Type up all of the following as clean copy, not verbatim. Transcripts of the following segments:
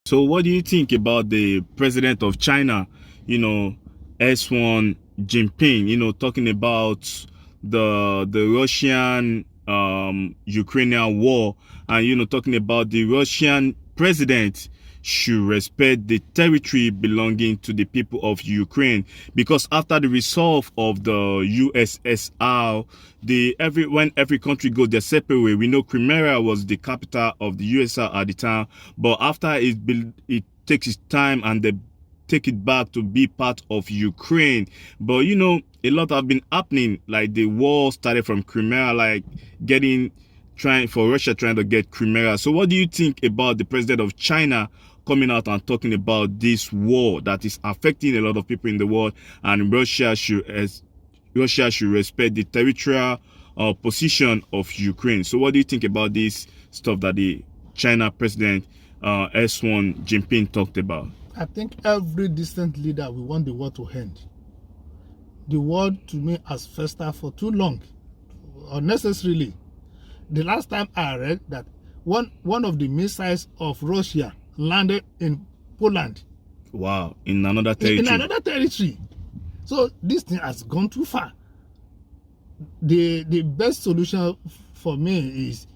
So what do you think about the president of China, S1 Jinping, talking about the Russian Ukrainian war, and talking about the Russian president should respect the territory belonging to the people of Ukraine, because after the resolve of the USSR, when every country goes their separate way. We know Crimea was the capital of the USSR at the time, but after it takes its time and they take it back to be part of Ukraine. But a lot have been happening, like the war started from Crimea, like Russia trying to get Crimea. So what do you think about the president of China coming out and talking about this war that is affecting a lot of people in the world, and Russia should respect the territorial position of Ukraine? So what do you think about this stuff that the China president S1 Jinping talked about? I think every distant leader will want the war to end. The war, to me, has festered for too long, unnecessarily. The last time I read that one of the missiles of Russia landed in Poland. Wow, in another territory. In another territory. So this thing has gone too far. The best solution for me is,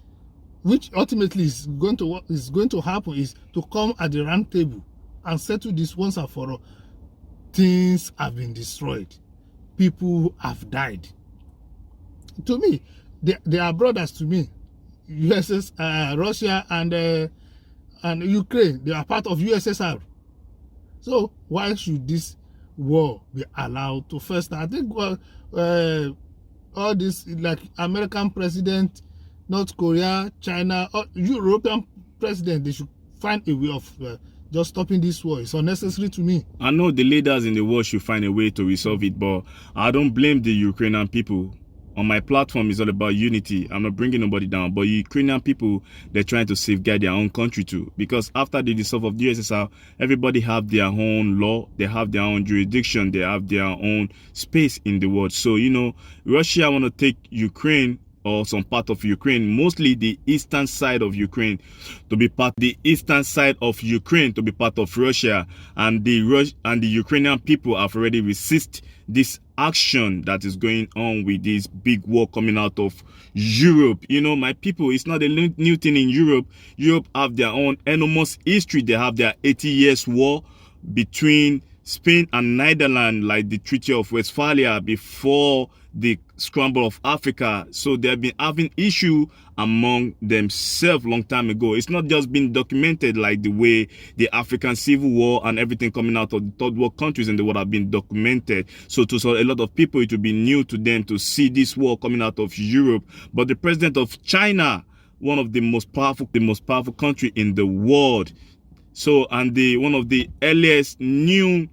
which ultimately is going to happen, is to come at the round table and settle this once and for all. Things have been destroyed. People have died. To me, they are brothers to me. Russia and Ukraine, they are part of USSR. So why should this war be allowed to fester? I think all this, like American president, North Korea, China, or European president, they should find a way of just stopping this war. It's unnecessary to me. I know the leaders in the world should find a way to resolve it, but I don't blame the Ukrainian people. On my platform, it's all about unity. I'm not bringing nobody down, but Ukrainian people, they're trying to safeguard their own country too. Because after the dissolve of the USSR, everybody have their own law, they have their own jurisdiction, they have their own space in the world. So, Russia want to take Ukraine, or some part of Ukraine, mostly the eastern side of Ukraine, to be part of Russia, and the Ukrainian people have already resisted this action that is going on with this big war coming out of Europe. My people, it's not a new thing in Europe. Europe have their own enormous history. They have their 80 years war between Spain and Netherlands, like the Treaty of Westphalia before the scramble of Africa. So they have been having issue among themselves long time ago. It's not just been documented like the way the African Civil War and everything coming out of the third world countries in the world have been documented. So to a lot of people, it will be new to them to see this war coming out of Europe. But the president of China, one of the most powerful country in the world, so and one of the earliest new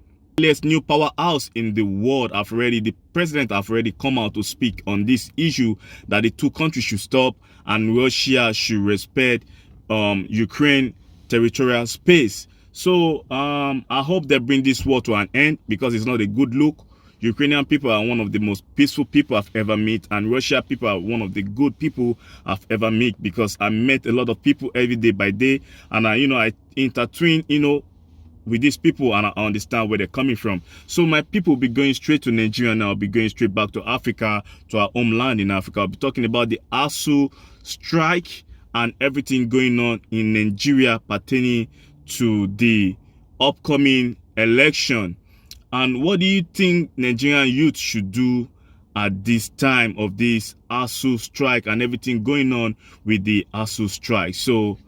powerhouse in the world, the president have already come out to speak on this issue, that the two countries should stop and Russia should respect Ukraine territorial space. So I hope they bring this war to an end, because it's not a good look. Ukrainian people are one of the most peaceful people I've ever met, and Russia people are one of the good people I've ever met, because I met a lot of people every day by day, and I intertwine with these people, and I understand where they're coming from. So my people will be going straight to Nigeria now. I'll be going straight back to Africa, to our homeland in Africa. I'll be talking about the Asuu strike and everything going on in Nigeria pertaining to the upcoming election. And what do you think Nigerian youth should do at this time of this Asuu strike and everything going on with the Asuu strike? So,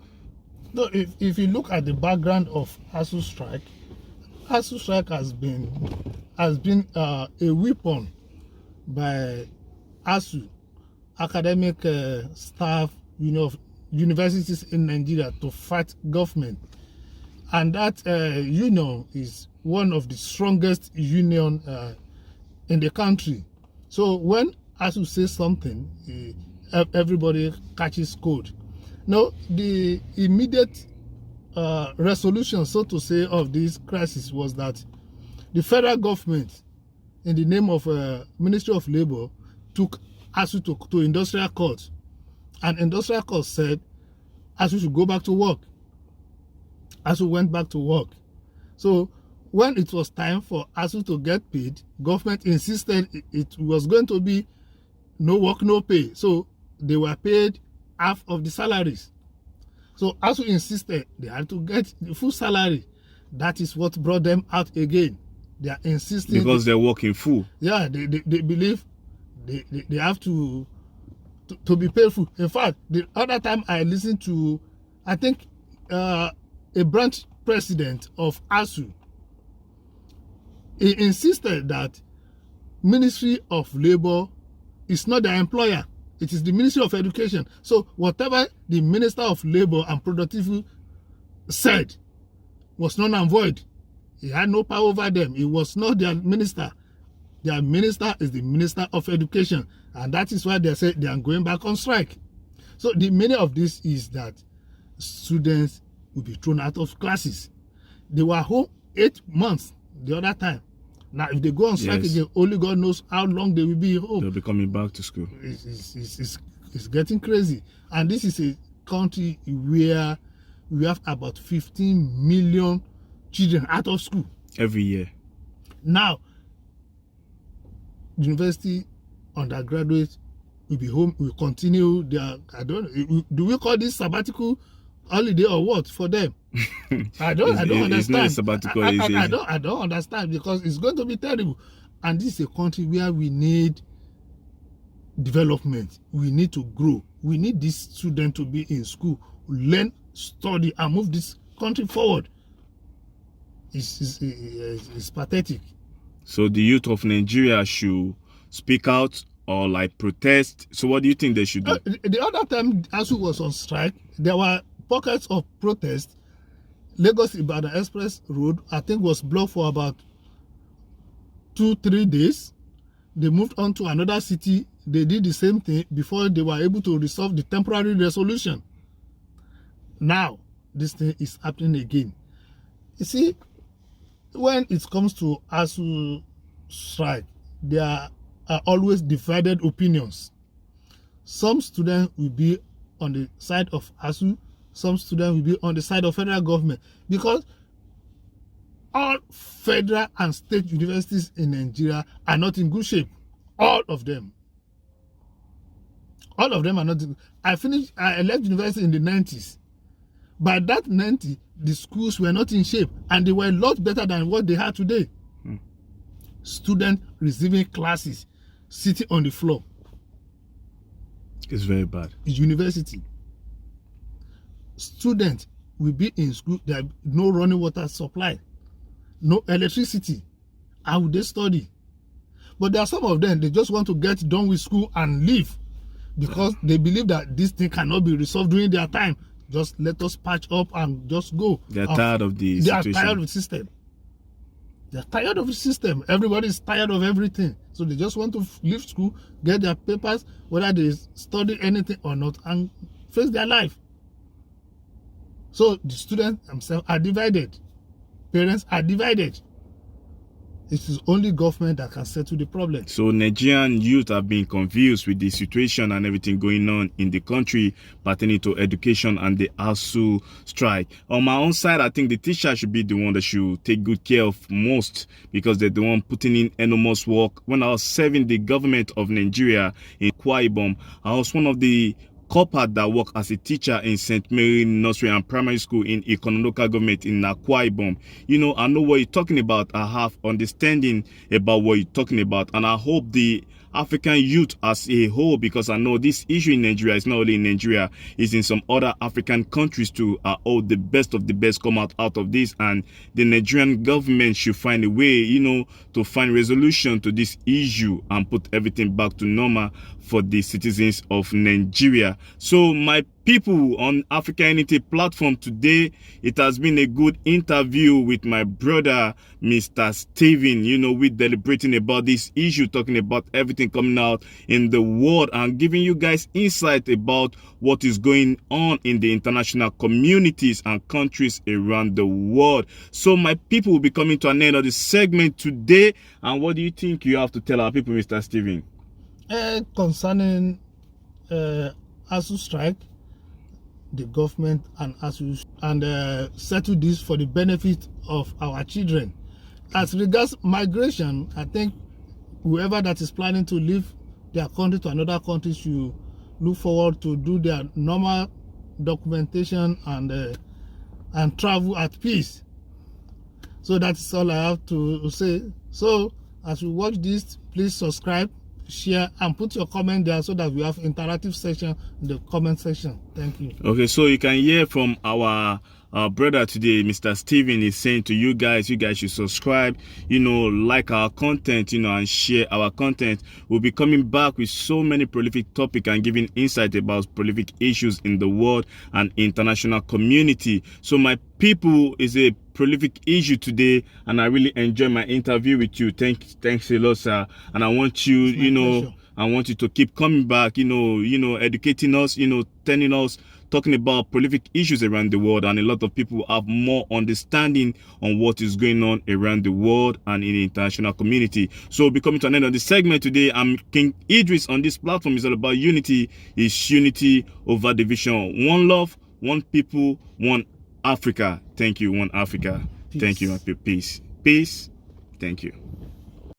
no, if you look at the background of Asuu strike has been a weapon by Asuu, academic staff, universities in Nigeria, to fight government, and that union is one of the strongest union in the country. So when Asuu says something, everybody catches cold. Now, the immediate resolution, so to say, of this crisis was that the federal government, in the name of Ministry of Labor, took Asuu to industrial court, and industrial court said Asuu should go back to work. Asuu went back to work. So when it was time for Asuu to get paid, government insisted it was going to be no work, no pay. So they were paid half of the salaries. So Asuu insisted they had to get the full salary. That is what brought them out again. They are insisting because they're working full. Yeah, they believe they have to be paid full. In fact, the other time I listened to, I think a branch president of Asuu, he insisted that Ministry of Labor is not their employer. It is the Ministry of Education. So whatever the Minister of Labor and Productivity said was null and void. He had no power over them. He was not their minister. Their minister is the Minister of Education. And that is why they said they are going back on strike. So the meaning of this is that students will be thrown out of classes. They were home 8 months the other time. Now, if they go on strike again, only God knows how long they will be home. They'll be coming back to school. It's getting crazy. And this is a country where we have about 15 million children out of school every year. Now, university undergraduates will be home, will continue their, do we call this sabbatical holiday or what for them? I don't understand. It's not a sabbatical. I don't understand, because it's going to be terrible. And this is a country where we need development. We need to grow. We need these students to be in school, learn, study, and move this country forward. It's pathetic. So the youth of Nigeria should speak out or like protest. So what do you think they should do? The other time Asuu was on strike, there were pockets of protest. Lagos Ibadan Express Road, I think, was blocked for about 2-3 days. They moved on to another city. They did the same thing before they were able to resolve the temporary resolution. Now, this thing is happening again. You see, when it comes to Asuu strike, there are always divided opinions. Some students will be on the side of Asuu, some students will be on the side of federal government, because all federal and state universities in Nigeria are not in good shape. All of them. All of them are not in. I left university in the 90s. By that 90, the schools were not in shape, and they were a lot better than what they have today. Students receiving classes, sitting on the floor. It's very bad. University. Students will be in school, there are no running water supply, no electricity. How would they study? But there are some of them, they just want to get done with school and leave, because they believe that this thing cannot be resolved during their time. Just let us patch up and just go. They're tired of the situation. They are tired of the system. They're tired of the system. Everybody is tired of everything. So they just want to leave school, get their papers, whether they study anything or not, and face their life. So the students themselves are divided. Parents are divided. It is only government that can settle the problem. So Nigerian youth have been confused with the situation and everything going on in the country pertaining to education and the Asuu strike. On my own side, I think the teacher should be the one that should take good care of most, because they're the one putting in enormous work. When I was serving the government of Nigeria in Akwa Ibom, I was one of the corporate that work as a teacher in St. Mary Nursery and Primary School in Ikon local government in Akwa Ibom. You know, I know what you're talking about. I have understanding about what you're talking about, and I hope the African youth as a whole, because I know this issue in Nigeria is not only in Nigeria, it's in some other African countries too, are all the best of the best come out of this, and the Nigerian government should find a way, you know, to find resolution to this issue and put everything back to normal for the citizens of Nigeria. So my people on Africa Unity platform today, it has been a good interview with my brother Mr. Steven. You know, we're deliberating about this issue, talking about everything coming out in the world and giving you guys insight about what is going on in the international communities and countries around the world. So my people will be coming to an end of the segment today. And what do you think you have to tell our people, Mr. Steven? Concerning Asuu strike, the government and Asuu and settle this for the benefit of our children. As regards migration, I think whoever that is planning to leave their country to another country should look forward to do their normal documentation and travel at peace. So that's all I have to say. So as you watch this, please subscribe, share, and put your comment there so that we have interactive section in the comment section. Thank you. Okay, so you can hear from our brother today, Mr. Steven, is saying to you guys should subscribe, like our content, and share our content. We'll be coming back with so many prolific topics and giving insight about prolific issues in the world and international community. So my people, is a prolific issue today, and I really enjoy my interview with you. Thanks a lot, sir. And I want you, pleasure. I want you to keep coming back, educating us, telling us, talking about prolific issues around the world, and a lot of people have more understanding on what is going on around the world and in the international community. So we'll be coming to an end of the segment today. I'm King Idris. On this platform is all about unity. It's unity over division. One love, one people, one Africa. Thank you, one Africa. Peace. Thank you, my people. Peace. Peace. Thank you.